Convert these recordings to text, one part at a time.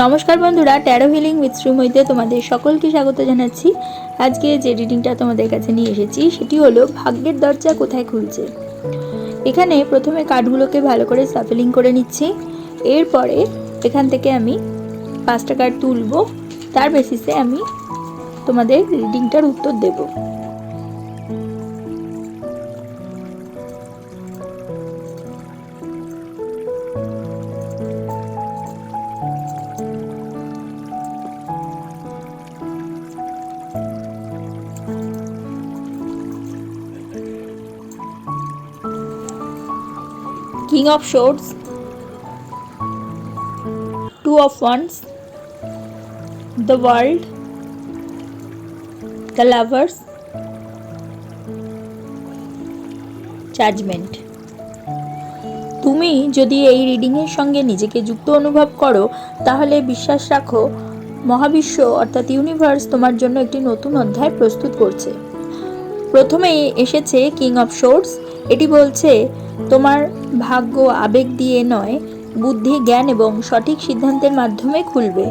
নমস্কার বন্ধুরা, taro healing with শ্রীময়ীতে তোমাদের সকলকে স্বাগত জানাচ্ছি। আজকে যে রিডিংটা তোমাদের কাছে নিয়ে এসেছি সেটি হলো ভাগ্যের দরজা কোথায় খুলছে। এখানে প্রথমে কার্ডগুলোকে ভালো করে সাফেলিং করে নিচ্ছি। এরপরে এখান থেকে আমি 5টা কার্ড তুলব, তার বেসিসে আমি তোমাদের রিডিংটার উত্তর দেব। King of Swords, Two of Wands, the World, the Lovers, Judgment। তুমি যদি এই রিডিংয়ের সঙ্গে নিজেকে যুক্ত অনুভব করো তাহলে বিশ্বাস রাখো, মহাবিশ্ব অর্থাৎ ইউনিভার্স তোমার জন্য একটি নতুন অধ্যায় প্রস্তুত করছে। প্রথমেই এসেছে কিং অফ সোর্ডস। এটি বলছে তোমার ভাগ্য আবেগ দিয়ে নয়, বুদ্ধি, জ্ঞান এবং সঠিক সিদ্ধান্তের মাধ্যমে খুলবে।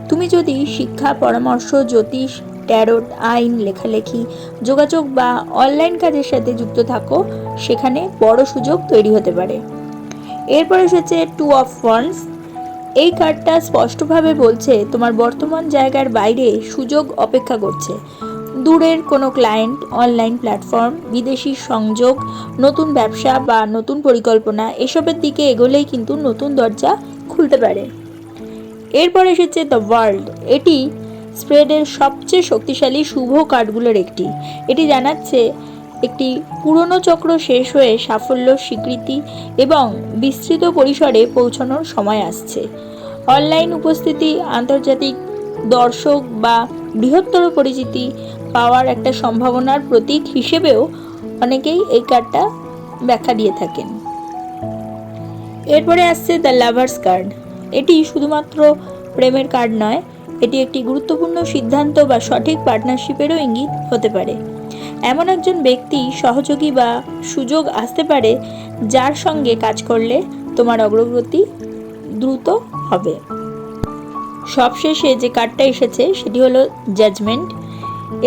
তুমি যদি শিক্ষা, পরামর্শ, জ্যোতিষ, ট্যারোট, আইন, লেখালেখি, যোগাযোগ বা অনলাইন কাজের সাথে যুক্ত থাকো, সেখানে বড় সুযোগ তৈরি হতে পারে। এরপর এসেছে টু অফ ওয়ান্ডস। এই কার্ডটা স্পষ্টভাবে বলছে তোমার বর্তমান জায়গার বাইরে সুযোগ অপেক্ষা করছে। দূরের কোনো ক্লায়েন্ট, অনলাইন প্ল্যাটফর্ম, বিদেশি সংযোগ, নতুন ব্যবসা বা নতুন পরিকল্পনা, এসবের দিকে এগোলেই কিন্তু নতুন দরজা খুলতে পারে। এরপর এসেছে দ্য ওয়ার্ল্ড। এটি স্প্রেডের সবচেয়ে শক্তিশালী শুভ কার্ডগুলোর একটি। এটি জানাচ্ছে একটি পুরনো চক্র শেষ হয়ে সাফল্য, স্বীকৃতি এবং বিস্তৃত পরিসরে পৌঁছানোর সময় আসছে। অনলাইন উপস্থিতি, আন্তর্জাতিক দর্শক বা বৃহত্তর পরিচিতি পাওয়ার একটা সম্ভাবনার প্রতীক হিসেবেও অনেকেই এই কার্ডটা ব্যাখ্যা দিয়ে থাকেন। এরপরে আসছে দ্য লাভার্স কার্ড। এটি শুধুমাত্র প্রেমের কার্ড নয়, এটি একটি গুরুত্বপূর্ণ সিদ্ধান্ত বা সঠিক পার্টনারশিপেরও ইঙ্গিত হতে পারে। এমন একজন ব্যক্তি, সহযোগী বা সুযোগ আসতে পারে যার সঙ্গে কাজ করলে তোমার অগ্রগতি দ্রুত হবে। সবশেষে যে কার্ডটা এসেছে সেটি হলো জাজমেন্ট।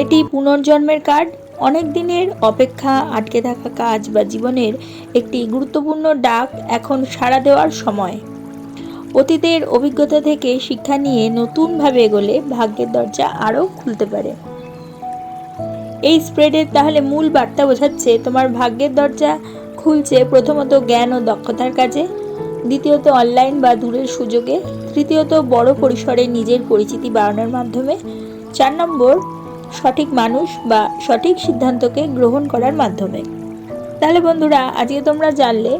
এটি পুনর্জন্মের কার্ড। অনেক দিনের অপেক্ষা, আটকে থাকা কাজ বা জীবনের একটি গুরুত্বপূর্ণ ডাক এখন সাড়া দেওয়ার সময়। অতীতের অভিজ্ঞতা থেকে শিক্ষা নিয়ে নতুনভাবে এগোলে ভাগ্যের দরজা আরও খুলতে পারে। এই স্প্রেডের তাহলে মূল বার্তা বোঝাচ্ছে তোমার ভাগ্যের দরজা খুলছে প্রথমত জ্ঞান ও দক্ষতার কাজে, দ্বিতীয়ত অনলাইন বা দূরের সুযোগে, তৃতীয়ত বড় পরিসরে নিজের পরিচিতি বাড়ানোর মাধ্যমে, 4 নম্বর সঠিক মানুষ বা সঠিক সিদ্ধান্তকে গ্রহণ করার মাধ্যমে। তাহলে বন্ধুরা, আজকে তোমরা জানলে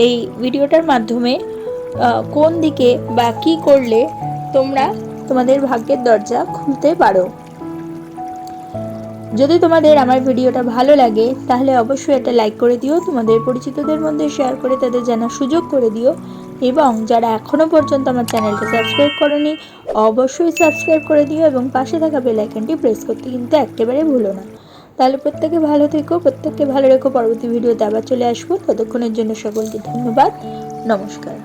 এই ভিডিওটার মাধ্যমে কোন দিকে বা কী করলে তোমরা তোমাদের ভাগ্যের দরজা খুলতে পারো। যদি তোমাদের আমার ভিডিওটা ভালো লাগে তাহলে অবশ্যই একটা লাইক করে দিও, তোমাদের পরিচিতদের মধ্যে শেয়ার করে তাদের জানার সুযোগ করে দিও, এবং যারা এখনও পর্যন্ত আমার চ্যানেলটা সাবস্ক্রাইব করোনি অবশ্যই সাবস্ক্রাইব করে দিও এবং পাশে থাকা বেল আইকনটি প্রেস করতে কিন্তু একেবারে ভুলো না। তাহলে প্রত্যেকে ভালো থেকো, প্রত্যেককে ভালো রেখো। পরবর্তী ভিডিওতে আবার চলে আসবো। ততক্ষণের জন্য সকলকে ধন্যবাদ। নমস্কার।